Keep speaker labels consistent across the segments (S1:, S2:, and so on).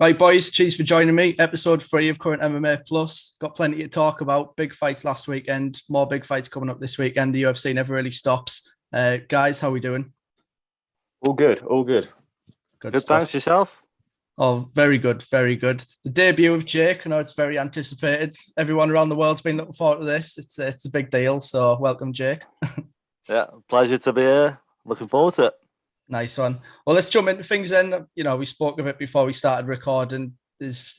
S1: Right, boys, cheers for joining me. Episode 3 of Current MMA Plus. Got plenty to talk about. Big fights last weekend, more big fights coming up this weekend. The UFC never really stops. Guys, how we doing?
S2: All good, all good.
S1: Good
S3: Good,
S1: stuff.
S3: thanks yourself.
S1: Oh, very good, very good. The debut of Jake, I know it's very anticipated. Everyone around the world's been looking forward to this. It's a big deal, so welcome, Jake.
S3: Yeah, pleasure to be here. Looking forward to it.
S1: Nice one. Well, let's jump into things then. We spoke of it before we started recording. It was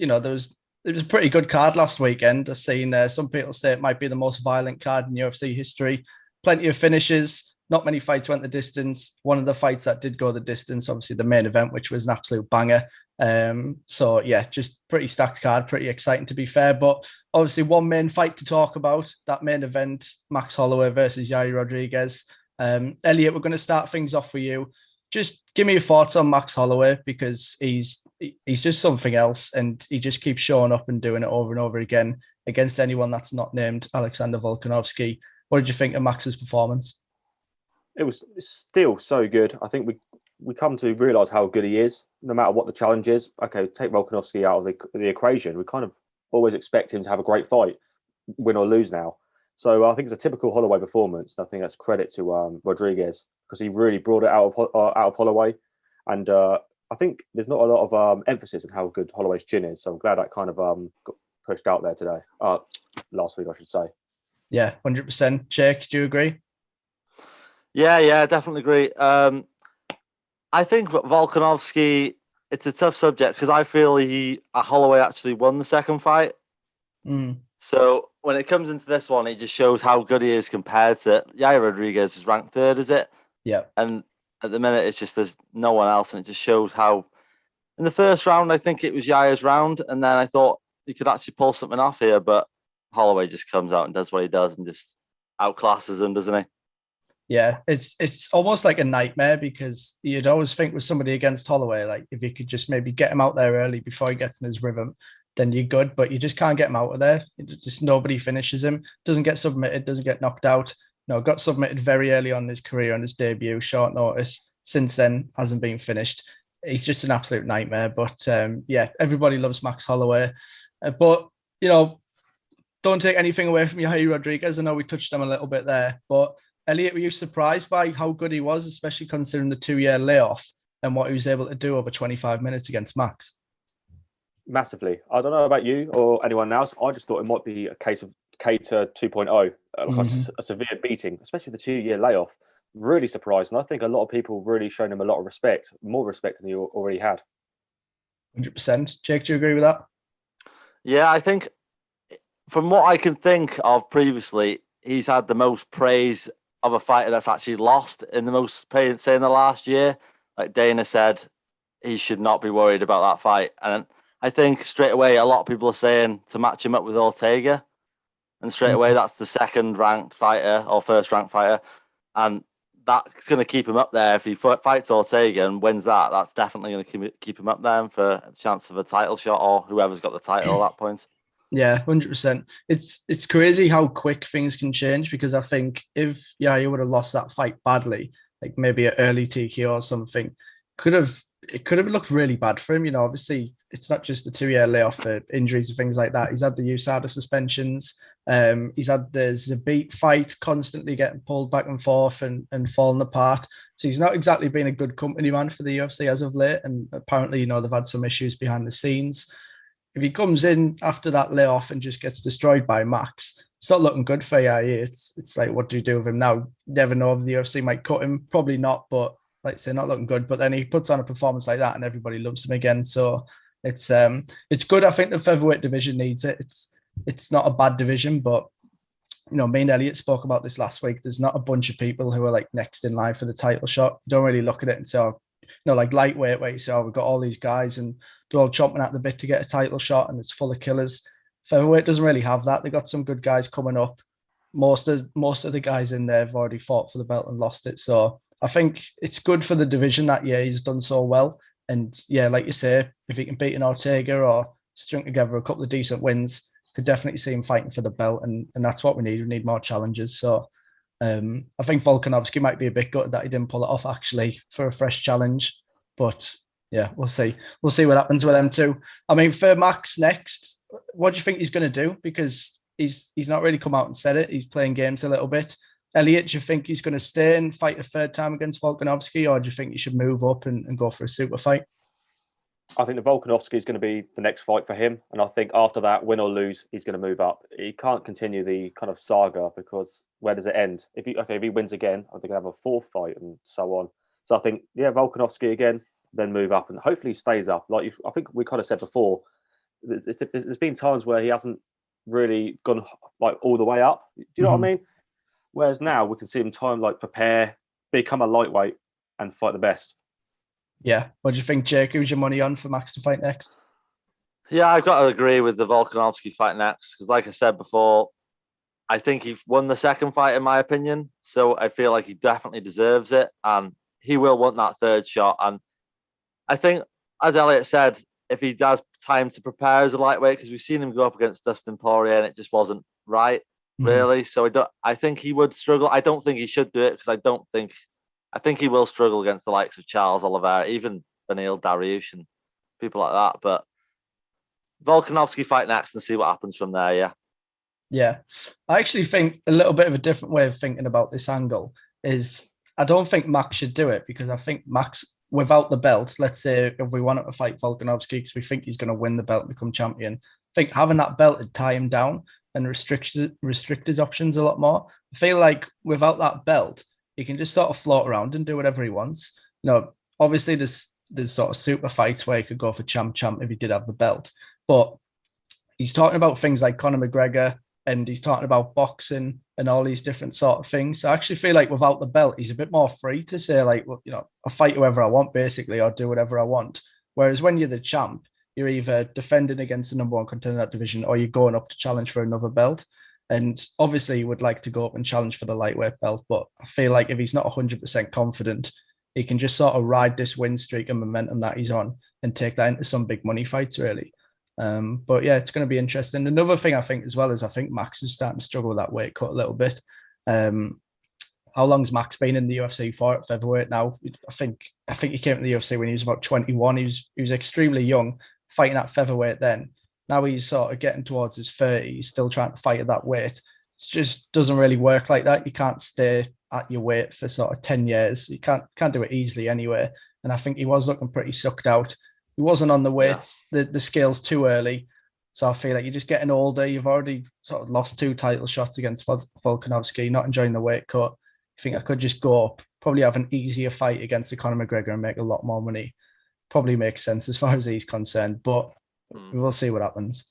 S1: a pretty good card last weekend. I've seen some people say it might be the most violent card in UFC history. Plenty of finishes. Not many fights went the distance. One of the fights that did go the distance, obviously the main event, which was an absolute banger. So yeah, just pretty stacked card, pretty exciting to be fair. But obviously one main fight to talk about, that main event, Max Holloway versus Yair Rodriguez. Elliot, we're going to start things off for you. Just give me your thoughts on Max Holloway, because he's just something else, and he just keeps showing up and doing it over and over again against anyone that's not named Alexander Volkanovski. What did you think of Max's performance?
S2: It was still so good. I think we come to realise how good he is, no matter what the challenge is. Okay, take Volkanovski out of the equation. We kind of always expect him to have a great fight, win or lose now. So I think it's a typical Holloway performance. I think that's credit to Rodriguez, because he really brought it out of Holloway. And I think there's not a lot of emphasis on how good Holloway's chin is. So I'm glad that kind of got pushed out there today. Last week, I should say.
S1: Yeah, 100%. Jake, do you agree?
S3: Yeah, definitely agree. I think Volkanovski, it's a tough subject because I feel Holloway actually won the second fight. So when it comes into this one, it just shows how good he is compared to Yair Rodriguez, is ranked third, is it?
S1: Yeah.
S3: And at the minute, it's just there's no one else, and it just shows how. In the first round, I think it was Yair's round, and then I thought he could actually pull something off here, but Holloway just comes out and does what he does and just outclasses him, doesn't he?
S1: Yeah, it's almost like a nightmare, because you'd always think with somebody against Holloway, like if you could just maybe get him out there early before he gets in his rhythm, then you're good. But you just can't get him out of there. Just nobody finishes him. Doesn't get submitted. Doesn't get knocked out. No, got submitted very early on in his career on his debut, short notice. Since then, hasn't been finished. He's just an absolute nightmare. But yeah, everybody loves Max Holloway. But don't take anything away from Yair Rodriguez. I know we touched on him a little bit there, but Elliot, were you surprised by how good he was, especially considering the 2-year layoff and what he was able to do over 25 minutes against Max?
S2: Massively. I don't know about you or anyone else. I just thought it might be a case of Cater 2.0, a severe beating, especially the 2-year layoff. Really surprised. And I think a lot of people really shown him a lot of respect, more respect than he already had.
S1: 100%. Jake, do you agree with that?
S3: Yeah, I think from what I can think of previously, he's had the most praise of a fighter that's actually lost in the most praise, say in the last year. Like Dana said, he should not be worried about that fight. And I think straight away, a lot of people are saying to match him up with Ortega. And straight away, that's the second-ranked fighter or first-ranked fighter. And that's going to keep him up there. If he fights Ortega and wins that, that's definitely going to keep him up there for a chance of a title shot, or whoever's got the title at that point.
S1: Yeah, 100%. It's crazy how quick things can change, because I think if Yair would have lost that fight badly, like maybe an early TKO or something, it could have looked really bad for him. Obviously it's not just a 2-year layoff for injuries and things like that. He's had the USADA suspensions. He's had the Zabit fight constantly getting pulled back and forth and falling apart. So he's not exactly been a good company man for the UFC as of late. And apparently, they've had some issues behind the scenes. If he comes in after that layoff and just gets destroyed by Max, it's not looking good for Yair. It's like, what do you do with him now? You never know if the UFC might cut him. Probably not, but like I say, not looking good. But then he puts on a performance like that and everybody loves him again. So it's good. I think the featherweight division needs it. It's not a bad division, but me and Elliot spoke about this last week. There's not a bunch of people who are like next in line for the title shot. You don't really look at it and say, like lightweight, where you say, we've got all these guys and they're all chomping at the bit to get a title shot and it's full of killers. Featherweight doesn't really have that. They've got some good guys coming up. Most of the guys in there have already fought for the belt and lost it. So I think it's good for the division that year. He's done so well. And yeah, like you say, if he can beat an Ortega or string together a couple of decent wins, could definitely see him fighting for the belt. And that's what we need. We need more challenges. So I think Volkanovski might be a bit gutted that he didn't pull it off actually for a fresh challenge. But Yeah, we'll see. We'll see what happens with them too. I mean, for Max next, what do you think he's going to do? Because he's not really come out and said it. He's playing games a little bit. Elliot, do you think he's going to stay and fight a third time against Volkanovski, or do you think he should move up and go for a super fight?
S2: I think the Volkanovski is going to be the next fight for him, and I think after that, win or lose, he's going to move up. He can't continue the kind of saga because where does it end? If he wins again, I think he'll have a fourth fight and so on. So I think Volkanovski again, then move up, and hopefully he stays up. I think we kind of said before, there's been times where he hasn't really gone like all the way up. Do you know what I mean? Whereas now we can see him prepare, become a lightweight, and fight the best.
S1: Yeah. What do you think, Jake? Who's your money on for Max to fight next?
S3: Yeah, I've got to agree with the Volkanovski fight next because, like I said before, I think he won the second fight in my opinion. So I feel like he definitely deserves it, and he will want that third shot. And I think, as Elliot said, if he does time to prepare as a lightweight, because we've seen him go up against Dustin Poirier and it just wasn't right, really. So I think he would struggle. I don't think he should do it because I think he will struggle against the likes of Charles Oliveira, even Beneil Dariush and people like that. But Volkanovski fight next and see what happens from there, yeah.
S1: Yeah. I actually think a little bit of a different way of thinking about this angle is I don't think Max should do it because I think Max, without the belt, let's say if we wanted to fight Volkanovski because we think he's going to win the belt and become champion, I think having that belt would tie him down and restrict his options a lot more. I feel like without that belt, he can just sort of float around and do whatever he wants. Obviously there's sort of super fights where he could go for champ if he did have the belt. But he's talking about things like Conor McGregor and he's talking about boxing and all these different sort of things. So I actually feel like without the belt, he's a bit more free to say like, well, I'll fight whoever I want basically or do whatever I want. Whereas when you're the champ, you're either defending against the number one contender in that division or you're going up to challenge for another belt. And obviously, he would like to go up and challenge for the lightweight belt. But I feel like if he's not 100% confident, he can just sort of ride this win streak and momentum that he's on and take that into some big money fights, really. But yeah, it's going to be interesting. Another thing I think as well is I think Max is starting to struggle with that weight cut a little bit. How long's Max been in the UFC for at featherweight now? I think he came to the UFC when he was about 21. He was extremely young, fighting at featherweight then. Now he's sort of getting towards his 30s, still trying to fight at that weight. It just doesn't really work like that. You can't stay at your weight for sort of 10 years. You can't do it easily anyway. And I think he was looking pretty sucked out. He wasn't on the weights, the scales too early. So I feel like you're just getting older. You've already sort of lost 2 title shots against Volkanovski, not enjoying the weight cut. I think I could just go up, probably have an easier fight against the Conor McGregor and make a lot more money. Probably makes sense as far as he's concerned. But we'll see what happens.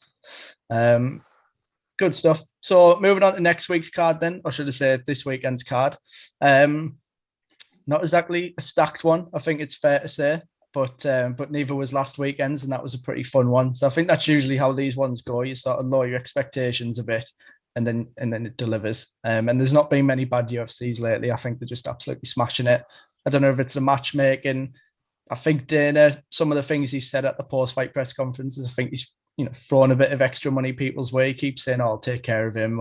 S1: Good stuff. So moving on to next week's card then, or should I say this weekend's card. Not exactly a stacked one, I think it's fair to say, but neither was last weekend's, and that was a pretty fun one. So I think that's usually how these ones go. You sort of lower your expectations a bit and then it delivers. And there's not been many bad UFCs lately. I think they're just absolutely smashing it. I don't know if it's the matchmaking. I think Dana, some of the things he said at the post-fight press conferences, I think he's throwing a bit of extra money people's way. He keeps saying, I'll take care of him.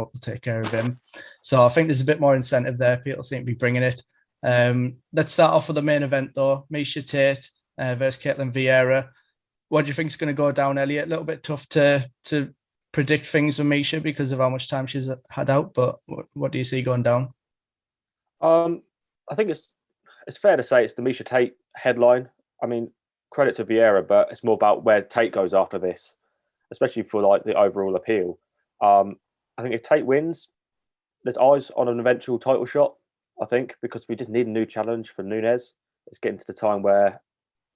S1: So I think there's a bit more incentive there. People seem to be bringing it. Let's start off with the main event, though. Miesha Tate versus Caitlin Vieira. What do you think is going to go down, Elliot? A little bit tough to predict things with Miesha because of how much time she's had out, but what do you see going down?
S2: I think it's fair to say it's the Miesha Tate headline. I mean, credit to Vieira, but it's more about where Tate goes after this, especially for like the overall appeal. I think if Tate wins, there's eyes on an eventual title shot, I think, because we just need a new challenge for Nunes. It's getting to the time where,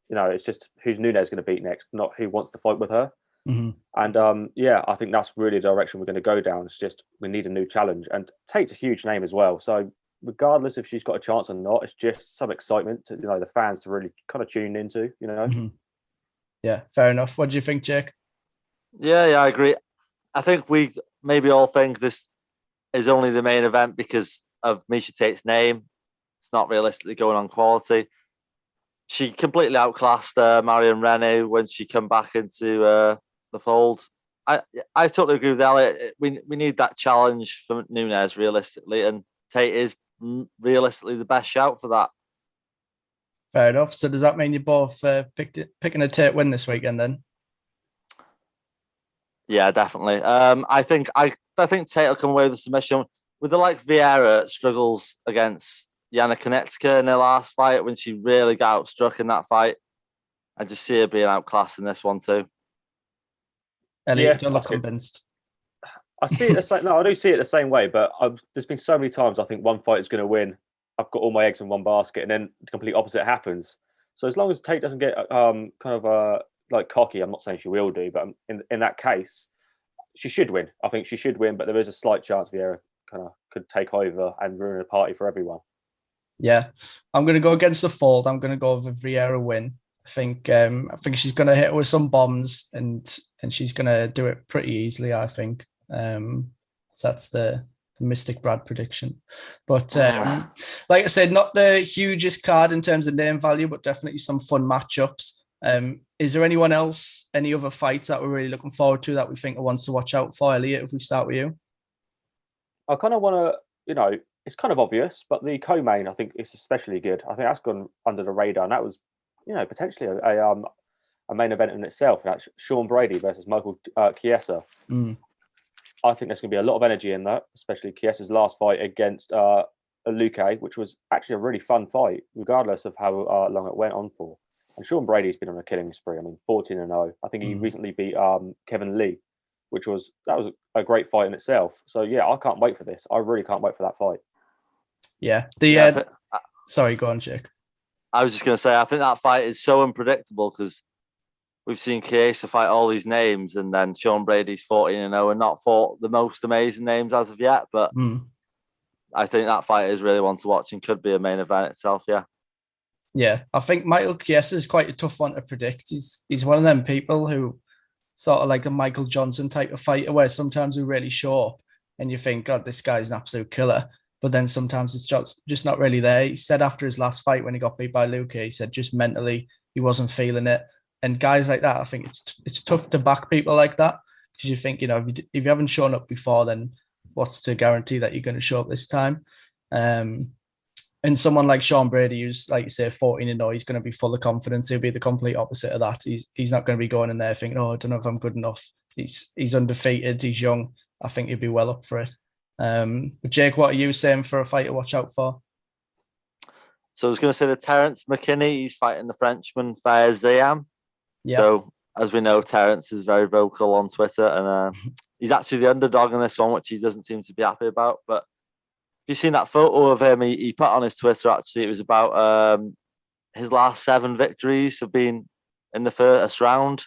S2: it's just who's Nunes going to beat next, not who wants to fight with her.
S1: Mm-hmm.
S2: And I think that's really the direction we're going to go down. It's just we need a new challenge. And Tate's a huge name as well. So regardless if she's got a chance or not, it's just some excitement to the fans to really kind of tune into.
S1: Mm-hmm. Yeah, fair enough. What do you think, Jake?
S3: Yeah, I agree. I think we maybe all think this is only the main event because of Miesha Tate's name. It's not realistically going on quality. She completely outclassed Marion Reneau when she come back into the fold. I totally agree with Elliot. We need that challenge for Nunes realistically, and Tate is realistically the best shout for that.
S1: Fair enough. So does that mean you're both picking a Tate win this weekend then?
S3: Yeah, definitely. I think Tate will come away with the submission. With the like Vieira struggles against Yana Konechka in her last fight when she really got outstruck in that fight. I just see her being outclassed in this one too.
S1: Elliot, don't look convinced.
S2: I see it the same. No, I do see it the same way. But there's been so many times I think one fight is going to win. I've got all my eggs in one basket, and then the complete opposite happens. So as long as Tate doesn't get like cocky, I'm not saying she will do, but in that case, she should win. I think she should win, but there is a slight chance Vieira kind of could take over and ruin the party for everyone.
S1: Yeah, I'm going to go against the fold. I'm going to go with Vieira win. I think she's going to hit with some bombs and she's going to do it pretty easily. I think so that's the Mystic Brad prediction. But like I said, not the hugest card in terms of name value, but definitely some fun matchups. Is there anyone else, any other fights that we're really looking forward to that we think are ones to watch out for, Elliot, if we start with you?
S2: I kind of want to, it's kind of obvious, but the co-main, I think, is especially good. I think that's gone under the radar, and that was, potentially a main event in itself. And that's Sean Brady versus Michael Chiesa. I think there's going to be a lot of energy in that, especially Chiesa's last fight against Luque, which was actually a really fun fight, regardless of how long it went on for. And Sean Brady's been on a killing spree. I mean, 14-0. I think he recently beat Kevin Lee, that was a great fight in itself. So yeah, I can't wait for this. I really can't wait for that fight.
S1: Yeah. Sorry, go on, Jake.
S3: I was just going to say, I think that fight is so unpredictable because we've seen Chiesa fight all these names, and then Sean Brady's 14-0 and not fought the most amazing names as of yet. But I think that fight is really one to watch and could be a main event itself. Yeah.
S1: Yeah, I think Michael Chiesa is quite a tough one to predict. He's one of them people who sort of like a Michael Johnson type of fighter, where sometimes we really show up and you think, God, this guy's an absolute killer. But then sometimes it's just not really there. He said after his last fight when he got beat by Luque, he said just mentally he wasn't feeling it. And guys like that, I think it's tough to back people like that, because you think, if you haven't shown up before, then what's to guarantee that you're going to show up this time? And someone like Sean Brady, who's, like you say, 14-0, he's going to be full of confidence. He'll be the complete opposite of that. He's not going to be going in there thinking, I don't know if I'm good enough. He's undefeated. He's young. I think he'd be well up for it. But Jake, what are you saying for a fight to watch out for?
S3: So I was going to say the Terence McKinney. He's fighting the Frenchman Fares Ziam. Yeah. So as we know, Terence is very vocal on Twitter, and he's actually the underdog in this one, which he doesn't seem to be happy about. But if you've seen that photo of him, he put on his Twitter, actually, it was about his last 7 victories have been in the first round.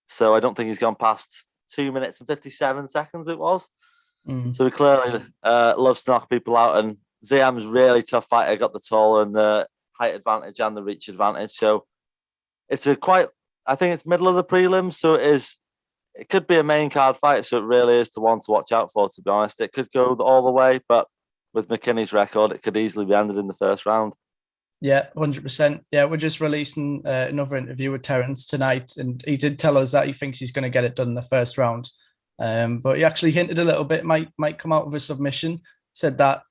S3: So I don't think he's gone past 2 minutes and 57 seconds it was. So he clearly loves to knock people out. And Ziam's really tough fighter, got the taller and the height advantage and the reach advantage. So it's I think it's middle of the prelims. So it could be a main card fight. So it really is the one to watch out for, to be honest. It could go all the way, but with McKinney's record, it could easily be ended in the first round.
S1: Yeah, 100%. Yeah, we're just releasing another interview with Terence tonight, and he did tell us that he thinks he's going to get it done in the first round. But he actually hinted a little bit, might come out with a submission. Said that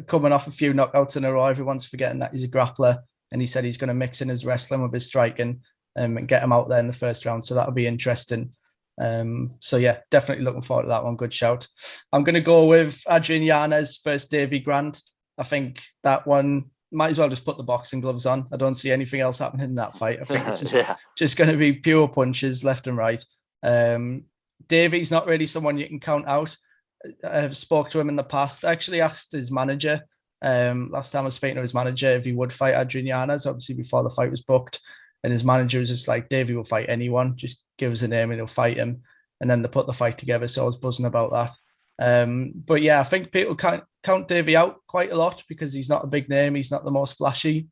S1: coming off a few knockouts in a row, everyone's forgetting that he's a grappler, and he said he's going to mix in his wrestling with his striking and get him out there in the first round. So that'll be interesting. So yeah, definitely looking forward to that one. Good shout. I'm going to go with Adrian Yanez versus Davy Grant. I think that one might as well just put the boxing gloves on. I don't see anything else happening in that fight. I think it's just going to be pure punches left and right. Davy's not really someone you can count out. I've spoke to him in the past. I actually asked his manager last time I was speaking to his manager if he would fight Adrian Yanez, obviously before the fight was booked. And his manager was just like, Davy will fight anyone. Just give us a name and he'll fight him. And then they put the fight together. So I was buzzing about that. But yeah, I think people count Davy out quite a lot because he's not a big name. He's not the most flashy.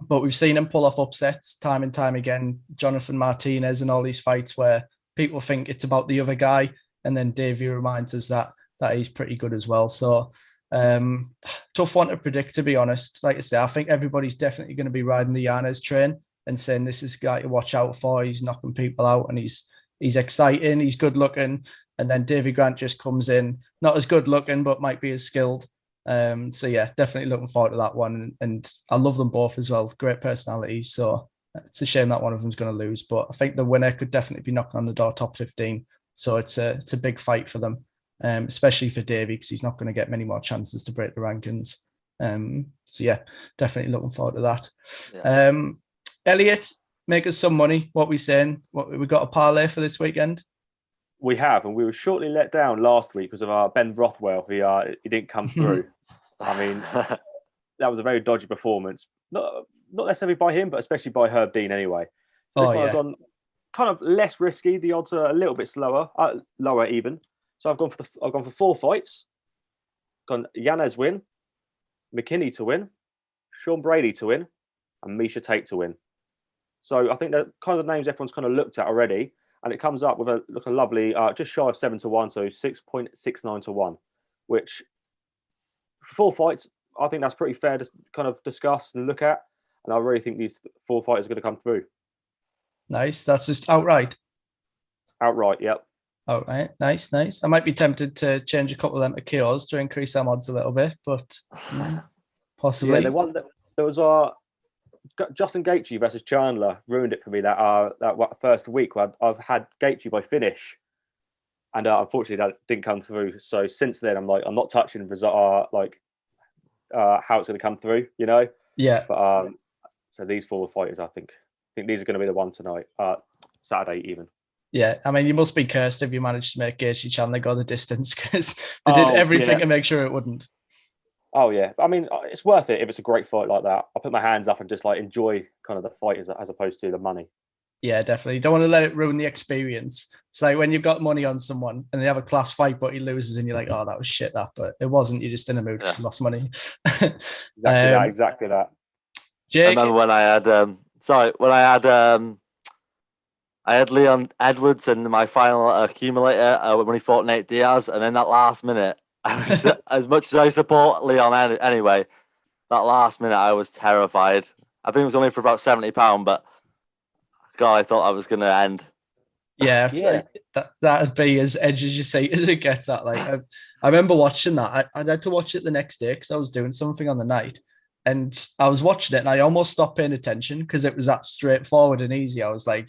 S1: But we've seen him pull off upsets time and time again. Jonathan Martinez and all these fights where people think it's about the other guy. And then Davy reminds us that he's pretty good as well. So tough one to predict, to be honest. Like I say, I think everybody's definitely going to be riding the Yanez train and saying this is a guy to watch out for. He's knocking people out and he's exciting, he's good looking. And then Davy Grant just comes in, not as good looking, but might be as skilled. So yeah, definitely looking forward to that one. And I love them both as well. Great personalities. So it's a shame that one of them's going to lose, but I think the winner could definitely be knocking on the door top 15. So it's a big fight for them, especially for Davey, because he's not going to get many more chances to break the rankings. So yeah, definitely looking forward to that.
S3: Yeah.
S1: Elliot, make us some money. What we saying? What we got a parlay for this weekend?
S2: We have, and we were shortly let down last week because of our Ben Rothwell. He didn't come through. I mean, that was a very dodgy performance. Not necessarily by him, but especially by Herb Dean anyway. So this one I've gone kind of less risky. The odds are a little bit lower even. So I've gone for 4 fights. Gone Yanez win, McKinney to win, Sean Brady to win, and Misha Tate to win. So I think that kind of the names everyone's kind of looked at already. And it comes up with a lovely, just shy of 7-1, so 6.69-1, which for 4 fights, I think that's pretty fair to kind of discuss and look at. And I really think these 4 fighters are going to come through.
S1: Nice. That's just outright.
S2: Outright, yep.
S1: All right. Nice. I might be tempted to change a couple of them to KOs to increase our odds a little bit, but possibly.
S2: Yeah, there was Justin Gaethje versus Chandler ruined it for me that first week where I've had Gaethje by finish, and unfortunately that didn't come through. So since then I'm not touching how it's going to come through, you know.
S1: Yeah.
S2: But so these 4 fighters, I think these are going to be the one tonight, Saturday even.
S1: Yeah, I mean, you must be cursed if you managed to make Gaethje Chandler go the distance, because they did everything to make sure it wouldn't.
S2: Oh yeah, I mean, it's worth it if it's a great fight like that. I'll put my hands up and just like enjoy kind of the fight as opposed to the money.
S1: Yeah, definitely. Don't want to let it ruin the experience. It's like when you've got money on someone and they have a class fight, but he loses, and you're like, "Oh, that was shit." But it wasn't. You're just in a mood because you lost money.
S2: Exactly that.
S1: Jake,
S3: I remember when I had Leon Edwards in my final accumulator when he fought Nate Diaz, and in that last minute, I was, as much as I support Leon anyway, that last minute I was terrified. I think it was only for about £70, but God, I thought I was going to end.
S1: Yeah. That'd be as edgy as you say as it gets at. Like I remember watching that. I had to watch it the next day because I was doing something on the night, and I was watching it and I almost stopped paying attention because it was that straightforward and easy. I was like,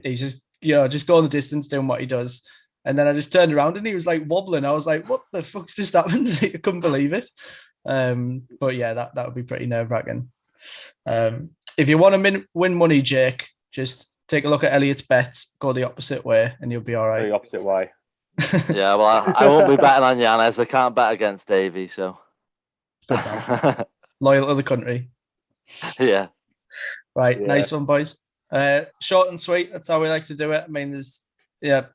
S1: he's just just going the distance, doing what he does. And then I just turned around and he was like wobbling. I was like, what the fuck's just happened? I couldn't believe it. But yeah, that would be pretty nerve-wracking. If you want to win money, Jake, just take a look at Elliot's bets, go the opposite way, and you'll be all right.
S2: The opposite way.
S3: Yeah, well, I won't be betting on Yanez. I can't bet against Davey, so.
S1: Loyal to the country.
S3: Yeah.
S1: Right, nice one, boys. Short and sweet, that's how we like to do it. I mean, there's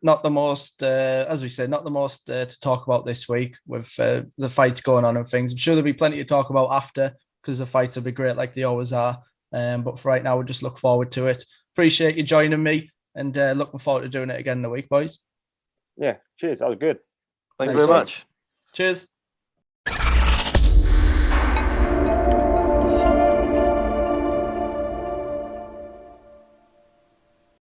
S1: not the most, as we say, not the most to talk about this week with the fights going on and things. I'm sure there'll be plenty to talk about after because the fights will be great like they always are. But for right now, we'll just look forward to it. Appreciate you joining me and looking forward to doing it again in the week, boys.
S2: Yeah, cheers. That was good.
S3: Thank you very much.
S1: Cheers.